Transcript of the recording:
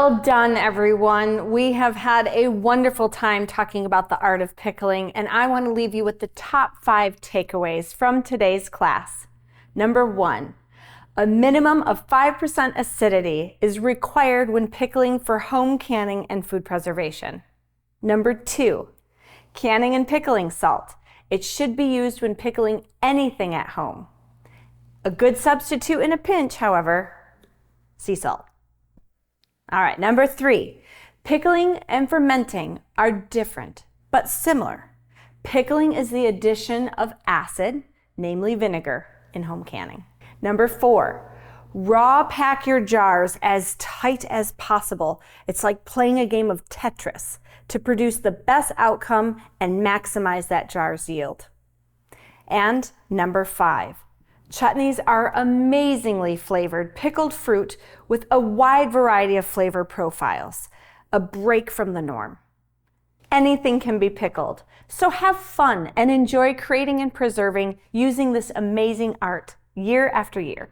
Well done, everyone. We have had a wonderful time talking about the art of pickling, and I want to leave you with the top 5 takeaways from today's class. Number 1, a minimum of 5% acidity is required when pickling for home canning and food preservation. Number 2, canning and pickling salt. It should be used when pickling anything at home. A good substitute in a pinch, however, sea salt. All right, number 3, pickling and fermenting are different, but similar. Pickling is the addition of acid, namely vinegar, in home canning. Number 4, raw pack your jars as tight as possible. It's like playing a game of Tetris to produce the best outcome and maximize that jar's yield. And number 5, chutneys are amazingly flavored pickled fruit with a wide variety of flavor profiles, a break from the norm. Anything can be pickled, so have fun and enjoy creating and preserving using this amazing art year after year.